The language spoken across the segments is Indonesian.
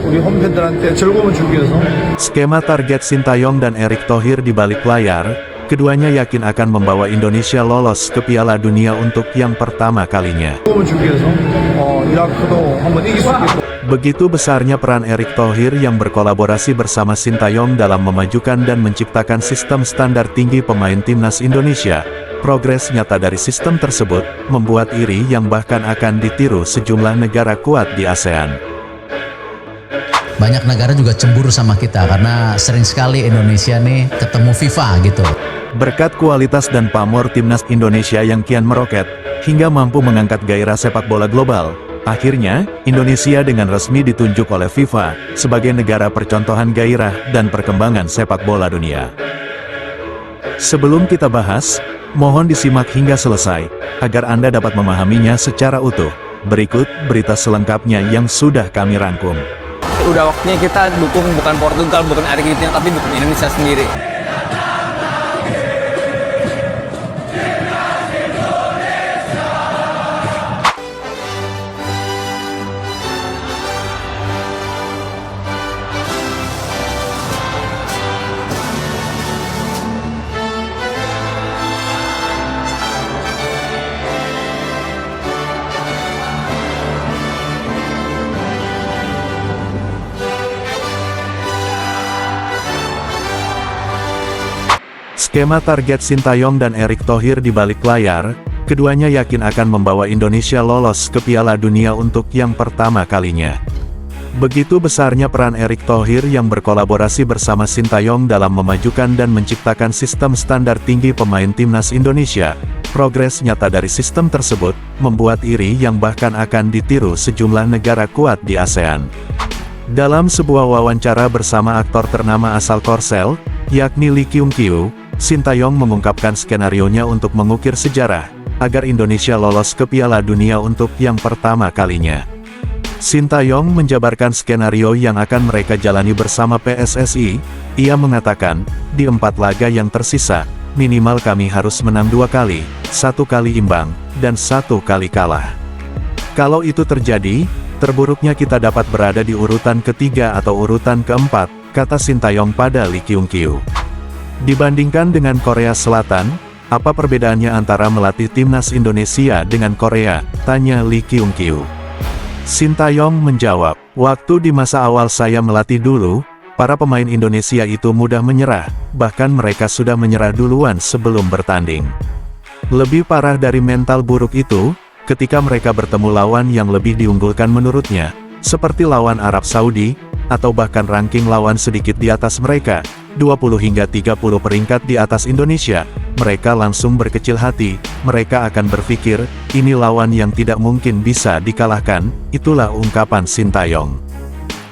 우리 홈팬들한테 즐거움을 주기 위해서. Skema target Sintayong dan Erick Thohir di balik layar, keduanya yakin akan membawa Indonesia lolos ke Piala Dunia untuk yang pertama kalinya. 즐거움을 주기 위해서 이라크도 한번 이길 수 있게. Begitu besarnya peran Erick Thohir yang berkolaborasi bersama Sintayong dalam memajukan dan menciptakan sistem standar tinggi pemain timnas Indonesia. Progres nyata dari sistem tersebut membuat iri yang bahkan akan ditiru sejumlah negara kuat di ASEAN. Banyak negara juga cemburu sama kita karena sering sekali Indonesia nih ketemu FIFA gitu. Berkat kualitas dan pamor timnas Indonesia yang kian meroket, hingga mampu mengangkat gairah sepak bola global, akhirnya Indonesia dengan resmi ditunjuk oleh FIFA sebagai negara percontohan gairah dan perkembangan sepak bola dunia. Sebelum kita bahas, mohon disimak hingga selesai, agar Anda dapat memahaminya secara utuh. Berikut berita selengkapnya yang sudah kami rangkum. Udah waktunya kita dukung bukan Portugal, bukan Argentina, tapi dukung Indonesia sendiri. Skema target Sintayong dan Erick Thohir di balik layar, keduanya yakin akan membawa Indonesia lolos ke Piala Dunia untuk yang pertama kalinya. Begitu besarnya peran Erick Thohir yang berkolaborasi bersama Sintayong dalam memajukan dan menciptakan sistem standar tinggi pemain timnas Indonesia. Progres nyata dari sistem tersebut membuat iri yang bahkan akan ditiru sejumlah negara kuat di ASEAN. Dalam sebuah wawancara bersama aktor ternama asal Korsel, yakni Lee Kyung Kyu, Sintayong mengungkapkan skenarionya untuk mengukir sejarah, agar Indonesia lolos ke Piala Dunia untuk yang pertama kalinya. Sintayong menjabarkan skenario yang akan mereka jalani bersama PSSI. Ia mengatakan, di 4 laga yang tersisa, minimal kami harus menang 2 kali, 1 kali imbang, dan 1 kali kalah. Kalau itu terjadi, terburuknya kita dapat berada di urutan ketiga atau urutan keempat, kata Sintayong pada Lee Kyung Kyu. Dibandingkan dengan Korea Selatan, apa perbedaannya antara melatih timnas Indonesia dengan Korea? Tanya Lee Kyung Kyu. Sintayong menjawab, waktu di masa awal saya melatih dulu, para pemain Indonesia itu mudah menyerah, bahkan mereka sudah menyerah duluan sebelum bertanding. Lebih parah dari mental buruk itu, ketika mereka bertemu lawan yang lebih diunggulkan menurutnya, seperti lawan Arab Saudi, atau bahkan ranking lawan sedikit di atas mereka, 20 hingga 30 peringkat di atas Indonesia, mereka langsung berkecil hati, mereka akan berpikir, ini lawan yang tidak mungkin bisa dikalahkan, itulah ungkapan Sintayong.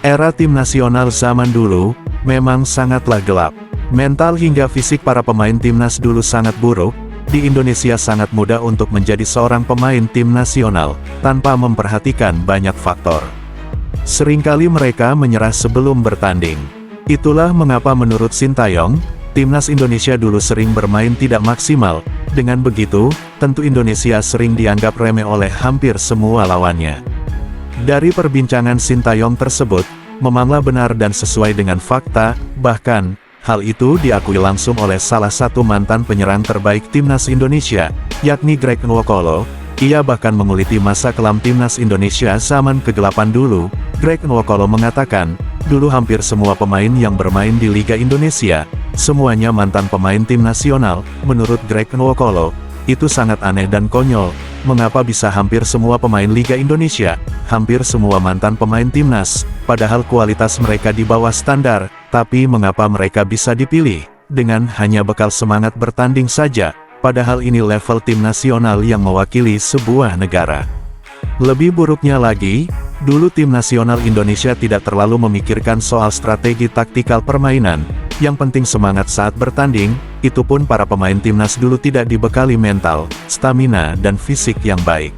Era tim nasional zaman dulu, memang sangatlah gelap. Mental hingga fisik para pemain timnas dulu sangat buruk, di Indonesia sangat mudah untuk menjadi seorang pemain tim nasional, tanpa memperhatikan banyak faktor. Seringkali mereka menyerah sebelum bertanding. Itulah mengapa menurut Sintayong, timnas Indonesia dulu sering bermain tidak maksimal. Dengan begitu, tentu Indonesia sering dianggap remeh oleh hampir semua lawannya. Dari perbincangan Sintayong tersebut, memanglah benar dan sesuai dengan fakta, bahkan, hal itu diakui langsung oleh salah satu mantan penyerang terbaik timnas Indonesia, yakni Greg Nwokolo. Ia bahkan menguliti masa kelam timnas Indonesia zaman kegelapan dulu. Greg Nwokolo mengatakan, dulu hampir semua pemain yang bermain di Liga Indonesia, semuanya mantan pemain tim nasional. Menurut Greg Nwokolo, itu sangat aneh dan konyol. Mengapa bisa hampir semua pemain Liga Indonesia, hampir semua mantan pemain timnas, padahal kualitas mereka di bawah standar, tapi mengapa mereka bisa dipilih, dengan hanya bekal semangat bertanding saja? Padahal ini level tim nasional yang mewakili sebuah negara. Lebih buruknya lagi, dulu tim nasional Indonesia tidak terlalu memikirkan soal strategi taktikal permainan, yang penting semangat saat bertanding, itu pun para pemain timnas dulu tidak dibekali mental, stamina dan fisik yang baik.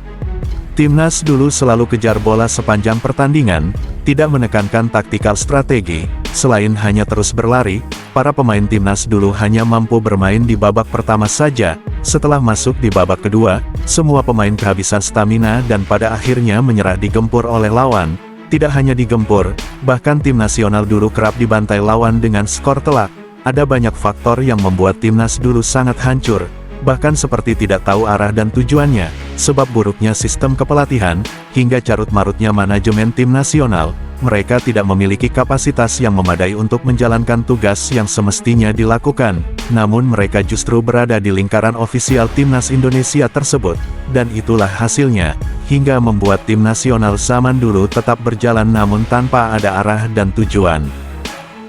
Timnas dulu selalu kejar bola sepanjang pertandingan, tidak menekankan taktikal strategi, selain hanya terus berlari, para pemain timnas dulu hanya mampu bermain di babak pertama saja. Setelah masuk di babak kedua, semua pemain kehabisan stamina dan pada akhirnya menyerah digempur oleh lawan. Tidak hanya digempur, bahkan tim nasional dulu kerap dibantai lawan dengan skor telak. Ada banyak faktor yang membuat timnas dulu sangat hancur, bahkan seperti tidak tahu arah dan tujuannya, sebab buruknya sistem kepelatihan, hingga carut-marutnya manajemen tim nasional. Mereka tidak memiliki kapasitas yang memadai untuk menjalankan tugas yang semestinya dilakukan, namun mereka justru berada di lingkaran ofisial timnas Indonesia tersebut, dan itulah hasilnya, hingga membuat tim nasional zaman dulu tetap berjalan namun tanpa ada arah dan tujuan.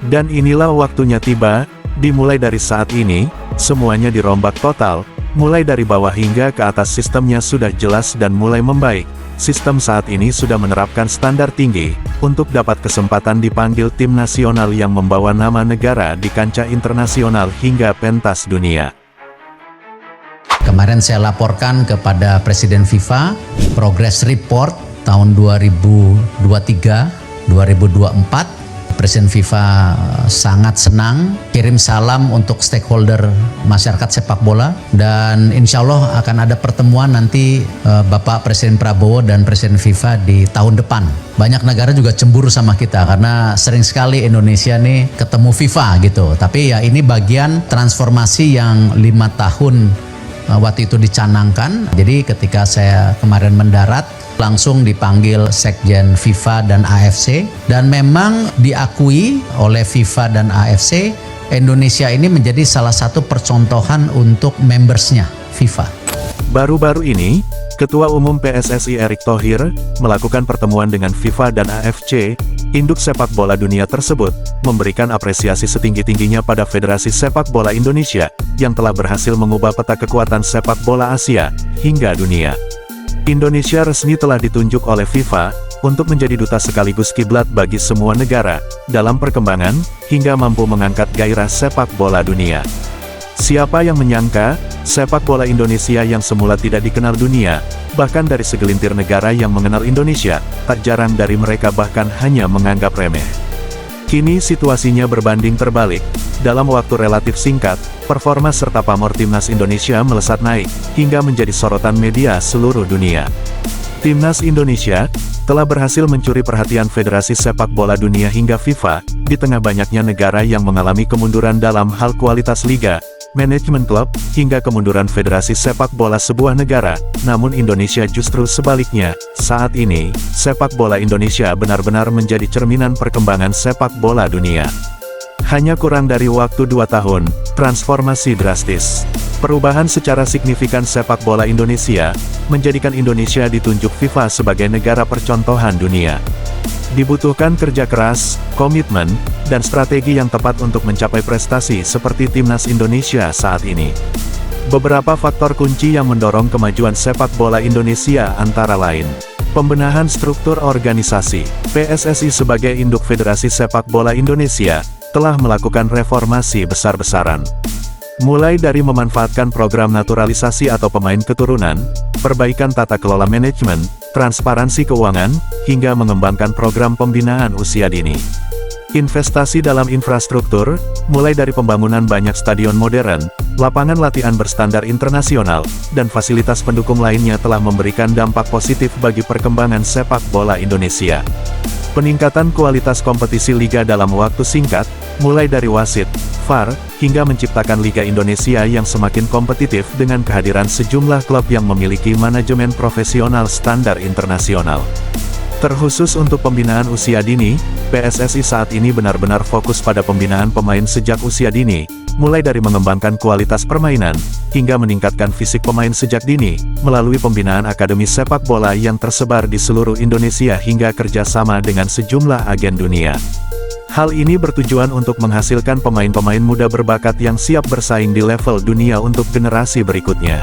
Dan inilah waktunya tiba, dimulai dari saat ini, semuanya dirombak total, mulai dari bawah hingga ke atas sistemnya sudah jelas dan mulai membaik. Sistem saat ini sudah menerapkan standar tinggi, untuk dapat kesempatan dipanggil tim nasional yang membawa nama negara di kancah internasional hingga pentas dunia. Kemarin saya laporkan kepada Presiden FIFA, progress report tahun 2023-2024. Presiden FIFA sangat senang, kirim salam untuk stakeholder masyarakat sepak bola, dan insya Allah akan ada pertemuan nanti Bapak Presiden Prabowo dan Presiden FIFA di tahun depan. Banyak negara juga cemburu sama kita karena sering sekali Indonesia nih ketemu FIFA gitu. Tapi ya ini bagian transformasi yang 5 tahun waktu itu dicanangkan. Jadi ketika saya kemarin mendarat, langsung dipanggil Sekjen FIFA dan AFC, dan memang diakui oleh FIFA dan AFC, Indonesia ini menjadi salah satu percontohan untuk membersnya FIFA. Baru-baru ini, Ketua Umum PSSI Erick Thohir melakukan pertemuan dengan FIFA dan AFC, induk sepak bola dunia tersebut, memberikan apresiasi setinggi-tingginya pada Federasi Sepak Bola Indonesia, yang telah berhasil mengubah peta kekuatan sepak bola Asia, hingga dunia. Indonesia resmi telah ditunjuk oleh FIFA, untuk menjadi duta sekaligus kiblat bagi semua negara, dalam perkembangan, hingga mampu mengangkat gairah sepak bola dunia. Siapa yang menyangka, sepak bola Indonesia yang semula tidak dikenal dunia, bahkan dari segelintir negara yang mengenal Indonesia, tak jarang dari mereka bahkan hanya menganggap remeh. Kini situasinya berbanding terbalik. Dalam waktu relatif singkat, performa serta pamor timnas Indonesia melesat naik, hingga menjadi sorotan media seluruh dunia. Timnas Indonesia telah berhasil mencuri perhatian Federasi Sepak Bola Dunia hingga FIFA, di tengah banyaknya negara yang mengalami kemunduran dalam hal kualitas liga, manajemen klub, hingga kemunduran Federasi Sepak Bola sebuah negara. Namun Indonesia justru sebaliknya. Saat ini, sepak bola Indonesia benar-benar menjadi cerminan perkembangan sepak bola dunia. Hanya kurang dari waktu 2 tahun, transformasi drastis. Perubahan secara signifikan sepak bola Indonesia, menjadikan Indonesia ditunjuk FIFA sebagai negara percontohan dunia. Dibutuhkan kerja keras, komitmen, dan strategi yang tepat untuk mencapai prestasi seperti timnas Indonesia saat ini. Beberapa faktor kunci yang mendorong kemajuan sepak bola Indonesia antara lain: pembenahan struktur organisasi. PSSI sebagai induk Federasi Sepak Bola Indonesia, telah melakukan reformasi besar-besaran. Mulai dari memanfaatkan program naturalisasi atau pemain keturunan, perbaikan tata kelola manajemen, transparansi keuangan, hingga mengembangkan program pembinaan usia dini. Investasi dalam infrastruktur, mulai dari pembangunan banyak stadion modern, lapangan latihan berstandar internasional, dan fasilitas pendukung lainnya telah memberikan dampak positif bagi perkembangan sepak bola Indonesia. Peningkatan kualitas kompetisi liga dalam waktu singkat, mulai dari wasit, VAR, hingga menciptakan Liga Indonesia yang semakin kompetitif dengan kehadiran sejumlah klub yang memiliki manajemen profesional standar internasional. Terkhusus untuk pembinaan usia dini, PSSI saat ini benar-benar fokus pada pembinaan pemain sejak usia dini, mulai dari mengembangkan kualitas permainan, hingga meningkatkan fisik pemain sejak dini, melalui pembinaan akademi sepak bola yang tersebar di seluruh Indonesia hingga kerjasama dengan sejumlah agen dunia. Hal ini bertujuan untuk menghasilkan pemain-pemain muda berbakat yang siap bersaing di level dunia untuk generasi berikutnya.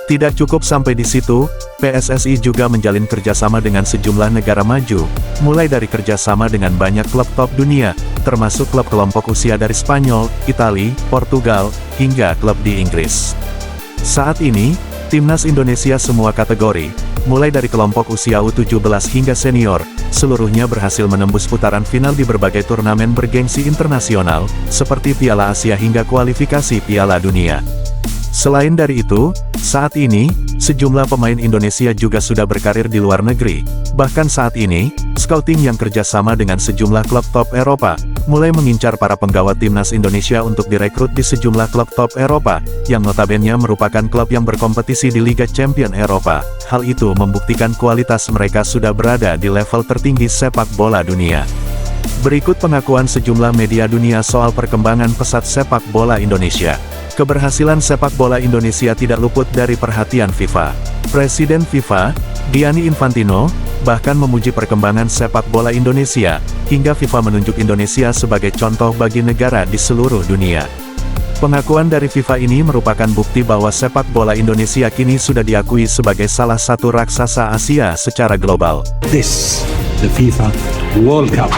Tidak cukup sampai di situ, PSSI juga menjalin kerjasama dengan sejumlah negara maju, mulai dari kerjasama dengan banyak klub top dunia, termasuk klub kelompok usia dari Spanyol, Italia, Portugal, hingga klub di Inggris. Saat ini, timnas Indonesia semua kategori, mulai dari kelompok usia U17 hingga senior, seluruhnya berhasil menembus putaran final di berbagai turnamen bergengsi internasional, seperti Piala Asia hingga kualifikasi Piala Dunia. Selain dari itu, saat ini, Sejumlah pemain Indonesia juga sudah berkarir di luar negeri. Bahkan saat ini, scouting yang kerjasama dengan sejumlah klub top Eropa, mulai mengincar para penggawa timnas Indonesia untuk direkrut di sejumlah klub top Eropa, yang notabene merupakan klub yang berkompetisi di Liga Champions Eropa. Hal itu membuktikan kualitas mereka sudah berada di level tertinggi sepak bola dunia. Berikut pengakuan sejumlah media dunia soal perkembangan pesat sepak bola Indonesia. Keberhasilan sepak bola Indonesia tidak luput dari perhatian FIFA. Presiden FIFA, Gianni Infantino, bahkan memuji perkembangan sepak bola Indonesia, hingga FIFA menunjuk Indonesia sebagai contoh bagi negara di seluruh dunia. Pengakuan dari FIFA ini merupakan bukti bahwa sepak bola Indonesia kini sudah diakui sebagai salah satu raksasa Asia secara global. This, the FIFA World Cup.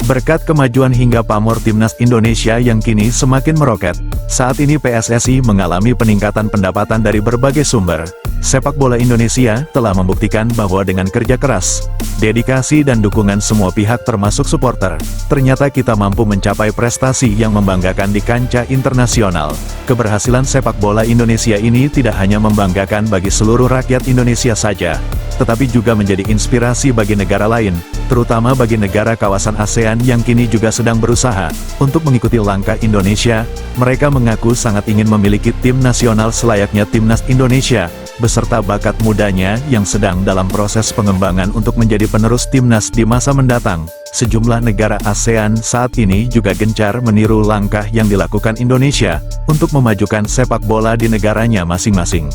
Berkat kemajuan hingga pamor timnas Indonesia yang kini semakin meroket, saat ini PSSI mengalami peningkatan pendapatan dari berbagai sumber. Sepak bola Indonesia telah membuktikan bahwa dengan kerja keras, dedikasi dan dukungan semua pihak termasuk supporter, ternyata kita mampu mencapai prestasi yang membanggakan di kancah internasional. Keberhasilan sepak bola Indonesia ini tidak hanya membanggakan bagi seluruh rakyat Indonesia saja, tetapi juga menjadi inspirasi bagi negara lain, terutama bagi negara kawasan ASEAN yang kini juga sedang berusaha untuk mengikuti langkah Indonesia. Mereka mengaku sangat ingin memiliki tim nasional selayaknya timnas Indonesia, beserta bakat mudanya yang sedang dalam proses pengembangan untuk menjadi penerus timnas di masa mendatang. Sejumlah negara ASEAN saat ini juga gencar meniru langkah yang dilakukan Indonesia untuk memajukan sepak bola di negaranya masing-masing.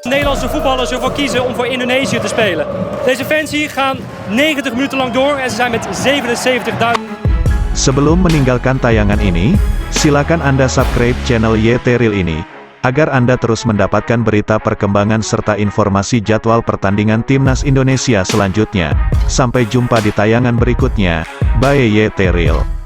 Nederlandse voetballers ervoor kiezen om voor Indonesië te spelen. Deze fans hier gaan 90 minuten lang door en ze zijn met 77.000. Sebelum meninggalkan tayangan ini, silakan Anda subscribe channel YT Real ini, agar Anda terus mendapatkan berita perkembangan serta informasi jadwal pertandingan timnas Indonesia selanjutnya. Sampai jumpa di tayangan berikutnya. Bye YT Real.